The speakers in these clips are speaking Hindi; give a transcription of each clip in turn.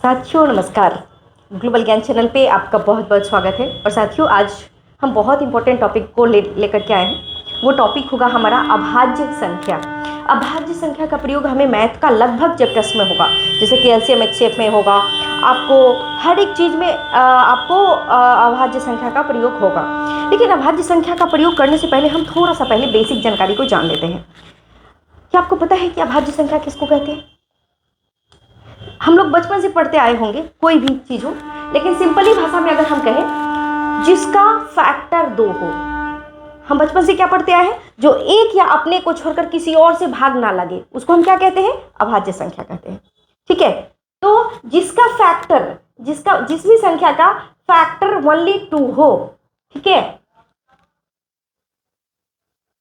साथियों नमस्कार। ग्लोबल ज्ञान चैनल पे आपका बहुत बहुत स्वागत है। और साथियों आज हम बहुत इंपॉर्टेंट टॉपिक को लेकर के आए हैं। वो टॉपिक होगा हमारा अभाज्य संख्या। अभाज्य संख्या का प्रयोग हमें मैथ का लगभग चैप्टर्स में होगा, जैसे कि एलसीएम एचसीएफ में होगा। आपको हर एक चीज़ में आपको अभाज्य संख्या का प्रयोग होगा। लेकिन अभाज्य संख्या का प्रयोग करने से पहले हम थोड़ा सा पहले बेसिक जानकारी को जान लेते हैं। क्या आपको पता है कि अभाज्य संख्या किसको कहते हैं? हम लोग बचपन से पढ़ते आए होंगे, कोई भी चीज हो, लेकिन सिंपली भाषा में अगर हम कहें जिसका फैक्टर 2 हो। हम बचपन से क्या पढ़ते आए हैं? जो एक या अपने को छोड़कर किसी और से भाग ना लगे, उसको हम क्या कहते हैं? अभाज्य संख्या कहते हैं। ठीक है, तो जिसका फैक्टर, जिस भी संख्या का फैक्टर ओनली 2 हो, ठीक है।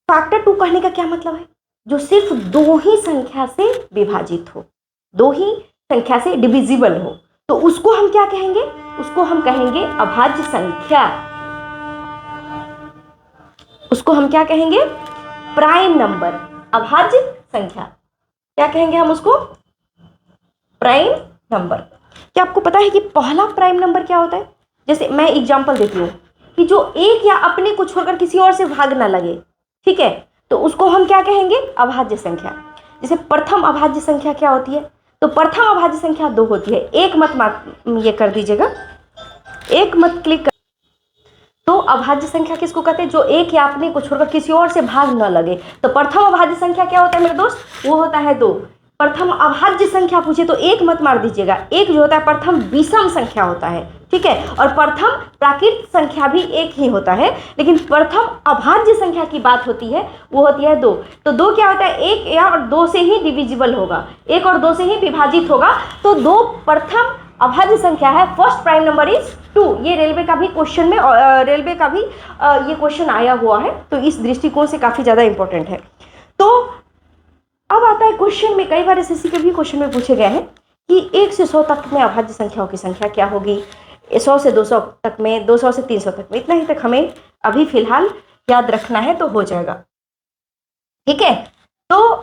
फैक्टर 2 कहने का क्या मतलब है? जो सिर्फ दो ही संख्या से विभाजित हो, दो ही संख्या से डिविजिबल हो, तो उसको हम क्या कहेंगे? उसको हम कहेंगे अभाज्य संख्या। उसको हम क्या कहेंगे? Prime number. अभाज्य संख्या क्या कहेंगे हम उसको? Prime number. क्या आपको पता है कि पहला प्राइम नंबर क्या होता है? जैसे मैं एग्जांपल देती हूँ कि जो एक या अपने को छोड़कर किसी और से भाग ना लगे, ठीक है, तो उसको हम क्या कहेंगे? अभाज्य संख्या। जैसे प्रथम अभाज्य संख्या क्या होती है? तो प्रथम अभाज्य संख्या 2 होती है। एक मत ये कर दीजिएगा, एक मत क्लिक कर। तो अभाज्य संख्या किसको कहते हैं? जो एक या अपने को छोड़कर किसी और से भाग न लगे। तो प्रथम अभाज्य संख्या क्या होता है मेरे दोस्त? वो होता है 2। प्रथम अभाज्य संख्या पूछे तो एक मत मार दीजिएगा। एक जो होता है प्रथम विषम संख्या होता है, ठीक है। और प्रथम प्राकृत संख्या भी एक ही होता है, लेकिन प्रथम अभाज्य संख्या की बात होती है, वो होती है 2। तो 2 क्या होता है? एक या और 2 से ही डिविजिबल होगा, एक और 2 से ही विभाजित होगा। तो 2 प्रथम अभाज्य संख्या है। First prime number is 2। ये रेलवे का भी क्वेश्चन में रेलवे का भी ये क्वेश्चन आया हुआ है, तो इस दृष्टिकोण से काफी ज्यादा इंपॉर्टेंट है। तो अब आता है क्वेश्चन में, कई बार एसएससी के भी क्वेश्चन में पूछे गए हैं कि 1 से 100 तक में अभाज्य संख्याओं की संख्या क्या होगी? 100 से 200 तक में, 200 से 300 तक में। इतना ही तक हमें अभी फिलहाल याद रखना है तो हो जाएगा, ठीक है। तो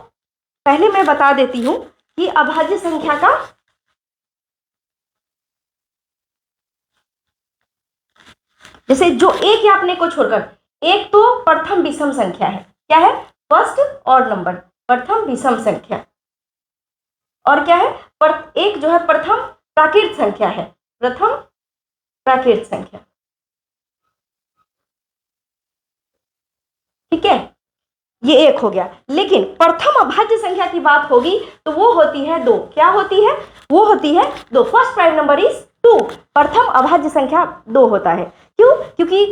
पहले मैं बता देती हूं कि अभाज्य संख्या का जैसे जो एक या अपने को छोड़कर, एक तो प्रथम विषम संख्या है। क्या है? फर्स्ट और नंबर, प्रथम विषम संख्या। और क्या है? एक जो है प्रथम प्राकृत संख्या है, प्रथम प्राकृत संख्या, ठीक है। ये एक हो गया। लेकिन प्रथम अभाज्य संख्या की बात होगी तो वो होती है 2। क्या होती है? वो होती है 2। First prime number is 2। प्रथम अभाज्य संख्या 2 होता है। क्यों? क्योंकि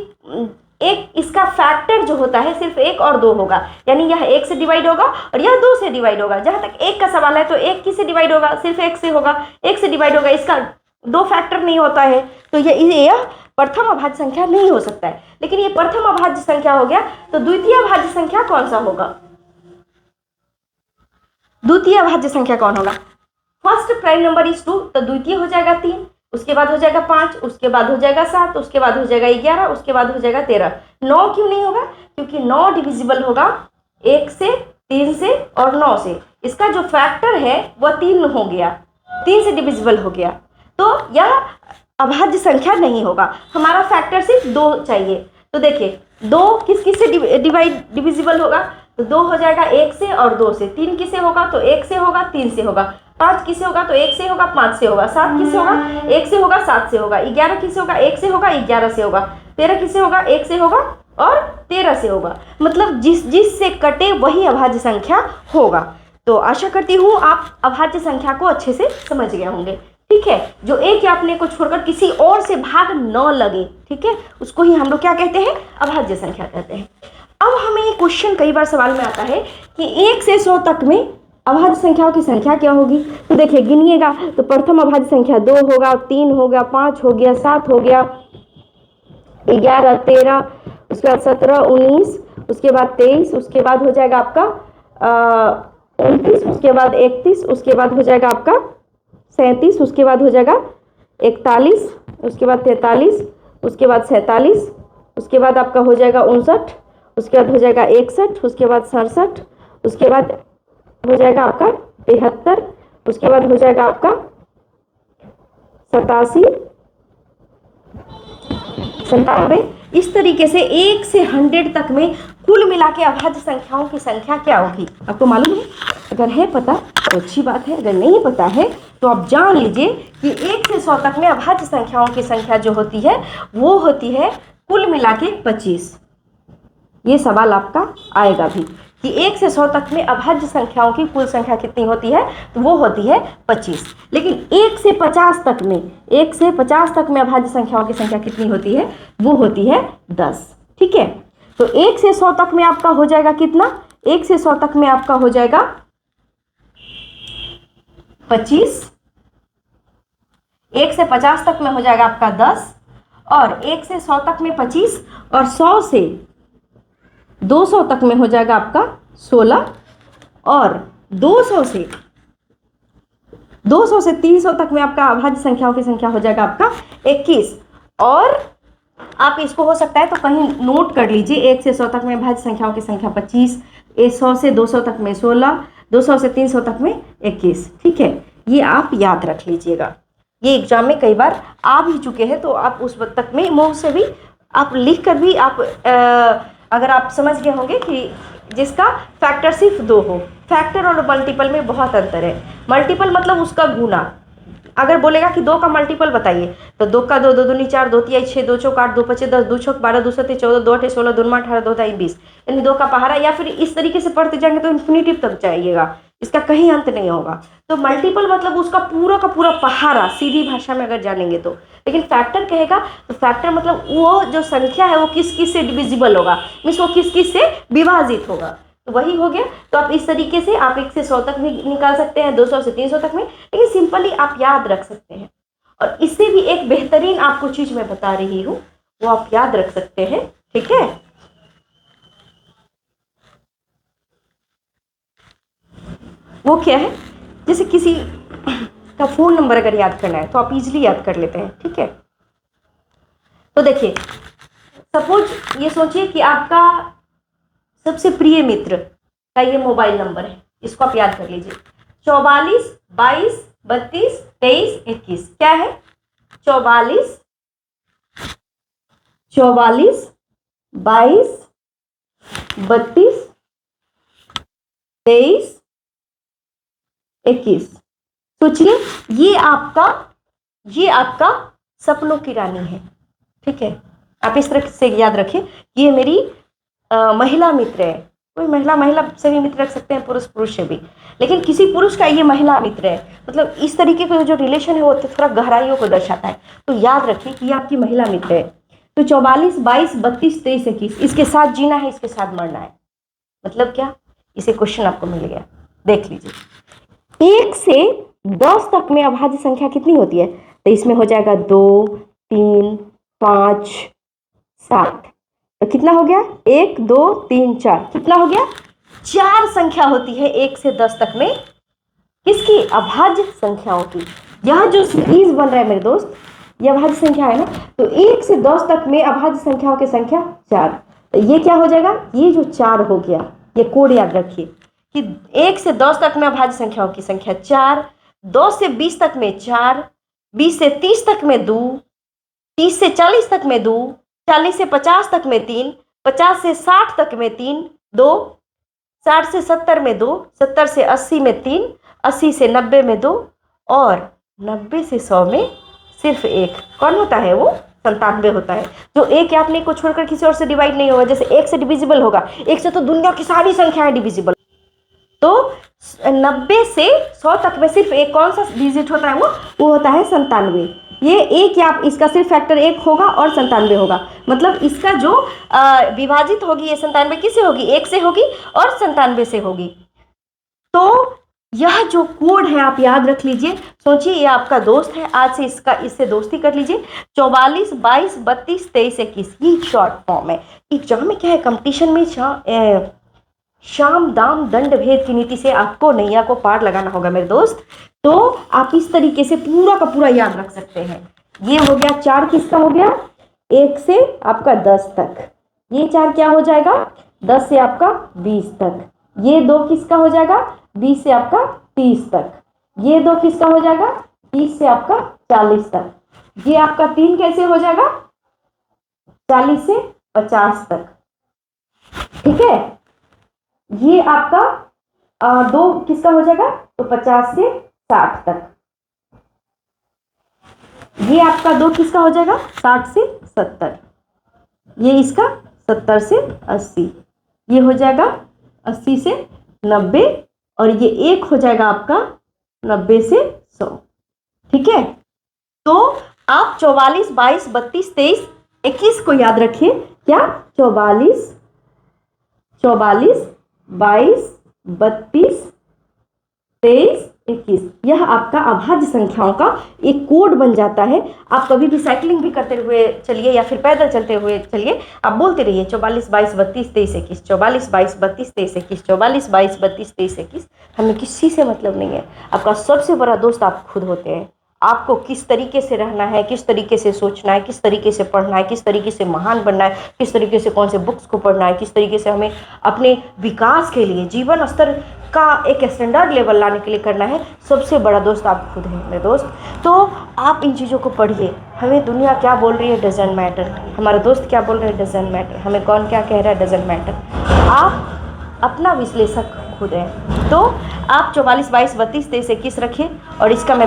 एक इसका फैक्टर जो होता है सिर्फ 1 और 2 होगा, यानी यह 1 से डिवाइड होगा और यह 2 से डिवाइड होगा। जहां तक 1 का सवाल है तो 1 किससे डिवाइड होगा? सिर्फ 1 से होगा, 1 से डिवाइड होगा। इसका 2 फैक्टर नहीं होता है, तो यह प्रथम अभाज्य संख्या नहीं हो सकता है। लेकिन ये प्रथम अभाज्य संख्या हो गया, तो द्वितीय अभाज्य संख्या कौन सा होगा? द्वितीय अभाज्य संख्या कौन होगा? फर्स्ट प्राइम नंबर इज 2, तो द्वितीय हो जाएगा 3, उसके बाद हो जाएगा 5, उसके बाद हो जाएगा 7, उसके बाद हो जाएगा 11, उसके बाद हो जाएगा 13। 9 क्यों नहीं होगा? क्योंकि 9 डिविजिबल होगा 1 से, 3 से और 9 से। इसका जो फैक्टर है वह 3 हो गया, 3 से डिविजिबल हो गया, तो यह अभाज्य संख्या नहीं होगा। हमारा फैक्टर सिर्फ 2 चाहिए। तो देखिए 2 किस किस से डिविजिबल होगा? तो 2 हो जाएगा 1 से और 2 से। 3 किससे होगा? तो 1 से होगा, 3 से होगा। 5 किससे होगा? तो 1 से होगा, 5 से होगा। 7 किससे होगा? 1 से होगा, 7 से होगा। 11 किससे होगा? 1 से होगा, 11 से होगा। 13 किससे होगा? 1 से होगा और 13 से होगा। मतलब जिस से कटे वही अभाज्य संख्या होगा। तो आशा करती हूँ आप अभाज्य संख्या को अच्छे से समझ गए होंगे, ठीक है। जो एक या अपने को छोड़कर किसी और से भाग न लगे, ठीक है, उसको ही हम लोग क्या कहते हैं? अभाज्य संख्या कहते हैं। अब हमें ये क्वेश्चन कई बार सवाल में आता है कि 1 से 100 तक में अभाज्य संख्याओं की संख्या क्या होगी? तो देखिए गिनिएगा, तो प्रथम अभाज्य संख्या 2 होगा, 3 हो गया, 5 हो गया, 7 हो गया, 11, 13, उसके बाद 17, 19, उसके बाद 23, उसके बाद हो जाएगा आपका 29, उसके बाद 31, उसके बाद हो जाएगा आपका 37, उसके बाद हो जाएगा 41, उसके बाद 43, उसके बाद 47, उसके बाद आपका हो जाएगा 59, उसके बाद हो जाएगा 61, उसके बाद 67, उसके बाद हो जाएगा आपका 73, उसके बाद हो जाएगा आपका 87, 97। इस तरीके से 1 से 100 तक में कुल मिला के अभाज्य संख्याओं की संख्या क्या होगी आपको मालूम है? अगर है पता तो अच्छी बात है, अगर नहीं पता है तो आप जान लीजिए कि 1 से 100 तक में अभाज्य संख्याओं की संख्या जो होती है वो होती है कुल मिला के 25। ये सवाल आपका आएगा भी कि 1 से 100 तक में अभाज्य संख्याओं की कुल संख्या कितनी होती है, तो वो होती है 25। लेकिन 1 से 50 तक में, 1 से 50 तक में अभाज्य संख्याओं की संख्या कितनी होती है, वो होती है 10। ठीक है, तो 1 से 100 तक में आपका हो जाएगा कितना, 1 से 100 तक में आपका हो जाएगा 25, 1 से 50 तक में हो जाएगा आपका 10, और 1 से 100 तक में 25, और 100 से 200 तक में हो जाएगा आपका 16, और 200 से 300 तक में आपका अभाज्य संख्याओं की संख्या हो जाएगा आपका 21। और आप इसको हो सकता है तो कहीं नोट कर लीजिए, 1 से 100 तक में अभाज्य संख्याओं की संख्या 25, 100 से 200 तक में 16, 200 से 300 तक में 21। ठीक है, ये आप याद रख लीजिएगा, ये एग्जाम में कई बार आ भी चुके हैं, तो आप उस वक्त तक में मुंह से भी आप लिख कर भी आप अगर आप समझ गए होंगे कि जिसका फैक्टर सिर्फ 2 हो। फैक्टर और मल्टीपल में बहुत अंतर है। मल्टीपल मतलब उसका गुना, अगर बोलेगा कि 2 का मल्टीपल बताइए तो 2 का 2, 2 दूनी 4, 2 तिहाई 6, 2 चौक 8, 2 पचे 10, 2 छक 12, 2 सत्ते 14, 2 अठे 16, 2 9 18, 2 ढाई 20, यानी 2 का पहाड़ा। या फिर इस तरीके से पढ़ते जाएंगे तो इन्फिनिटिव तक जाइएगा, इसका कहीं अंत नहीं होगा। तो मल्टीपल मतलब उसका पूरा का पूरा पहाड़ा, सीधी भाषा में अगर जानेंगे तो। लेकिन फैक्टर कहेगा तो फैक्टर मतलब वो जो संख्या है वो किस किस से डिविजिबल होगा, मीन्स वो किस किस से विभाजित होगा, तो वही हो गया। तो आप इस तरीके से आप 1 से 100 तक भी निकाल सकते हैं, 200 से 300 तक में, लेकिन सिंपली आप याद रख सकते हैं। और इससे भी एक बेहतरीन आपको चीज मैं बता रही हूँ, वो आप याद रख सकते हैं। ठीक है, वो क्या है, जैसे किसी का फोन नंबर अगर याद करना है तो आप इजीली याद कर लेते हैं। ठीक है, तो देखिए सपोज ये सोचिए कि आपका सबसे प्रिय मित्र का ये मोबाइल नंबर है, इसको आप याद कर लीजिए। 44 22 32 23 21। क्या है? 44 22 32 23 21। सोचिए, ये आपका सपनों की रानी है। ठीक है, आप इस तरह से याद रखिए, ये मेरी महिला मित्र है। कोई महिला से भी मित्र रख सकते हैं, पुरुष से भी, लेकिन किसी पुरुष का ये महिला मित्र है, मतलब इस तरीके का जो रिलेशन है वो तो थोड़ा गहराइयों को दर्शाता है। तो याद रखिए कि ये आपकी महिला मित्र है। तो 44 22 32 23 21, इसके साथ जीना है, इसके साथ मरना है। मतलब क्या? इसे क्वेश्चन आपको मिल गया, देख लीजिए। 1 से 10 तक में अभाज्य संख्या कितनी होती है? तो इसमें हो जाएगा 2 3 5 7। तो कितना हो गया? 1 2 3 4। कितना हो गया? 4 संख्या होती है 1 से 10 तक में, किसकी? अभाज्य संख्याओं की। यह जो सीरीज बन रहा है मेरे दोस्त, यह अभाज्य संख्या है ना, तो 1 से 10 तक में अभाज्य संख्याओं की संख्या 4। तो ये क्या हो जाएगा? ये जो 4 हो गया, ये कोड याद रखिए कि 1 से 10 तक में अभाज्य संख्याओं की संख्या 4, 2 से 20 तक में 4, 20 से 30 तक में 2, 30 से 40 तक में 2, 40 से 50 तक में 3, 50 से 60 तक में 3, 2, 60 से 70 में 2, 70 से 80 में 3, 80 से 90 में 2, और 90 से 100 में सिर्फ 1। कौन होता है वो? 97 होता है। जो एक या अपने को छोड़कर किसी और से डिवाइड नहीं होगा। जैसे 1 से डिविजिबल होगा, 1 से तो दुनिया की सारी संख्याएं डिविजिबल, तो 90 से 100 तक में सिर्फ एक कौन सा डिजिट होता है? वो होता है 97। ये एक या इसका सिर्फ फैक्टर 1 होगा और 97 होगा। मतलब इसका जो विभाजित होगी ये 97 किससे होगी? 1 से होगी और 97 से होगी। तो यह जो कोड है आप याद रख लीजिए। सोचिए, ये आपका दोस्त है, आज से इससे दोस्ती कर लीजिए। 44 22 32 23 21, ये शॉर्ट फॉर्म है। एग्जाम में क्या है, कंपटीशन में शाम दाम दंड भेद की नीति से आपको नैया को पार लगाना होगा मेरे दोस्त। तो आप इस तरीके से पूरा का पूरा याद रख सकते हैं। ये हो गया 4, किसका हो गया? 1 से आपका 10 तक। ये 4 क्या हो जाएगा? 10 से आपका 20 तक। ये 2 किसका हो जाएगा? 20 से आपका 30 तक। ये 2 किसका हो जाएगा? 30 से आपका 40 तक। ये आपका 3 कैसे हो जाएगा? 40 से 50 तक। ठीक है, ये आपका 2 किसका हो जाएगा? तो 50 से 60 तक। ये आपका 2 किसका हो जाएगा? 60 से 70। ये इसका 70 से 80। ये हो जाएगा 80 से 90 और ये 1 हो जाएगा आपका 90 से 100। ठीक है, तो आप 44, 22, 32, 23, 21 को याद रखिए। क्या? 44, 22, 32, 23, 21, यह आपका अभाज्य संख्याओं का एक कोड बन जाता है। आप कभी भी साइकिलिंग भी करते हुए चलिए या फिर पैदल चलते हुए चलिए, आप बोलते रहिए 44, 22, 32, 23, 21, 44, 22, 32, 23, 21, 44, 22, 32, 23, 21। हमें किसी से मतलब नहीं है। आपका सबसे बड़ा दोस्त आप खुद होते हैं। आपको किस तरीके से रहना है, किस तरीके से सोचना है, किस तरीके से पढ़ना है, किस तरीके से महान बनना है, किस तरीके से कौन से बुक्स को पढ़ना है, किस तरीके से हमें अपने विकास के लिए जीवन स्तर का एक स्टैंडर्ड लेवल लाने के लिए करना है, सबसे बड़ा दोस्त आप खुद हैं मेरे दोस्त। तो आप इन चीज़ों को पढ़िए। हमें दुनिया क्या बोल रही है डजेंट मैटर, हमारा दोस्त क्या बोल रहे हैं डजेंट मैटर, हमें कौन क्या कह रहा है डजेंट मैटर। आप अपना विश्लेषक खुद हैं। तो आप 44, 22, 32, 23, 21 रखिए और इसका मैं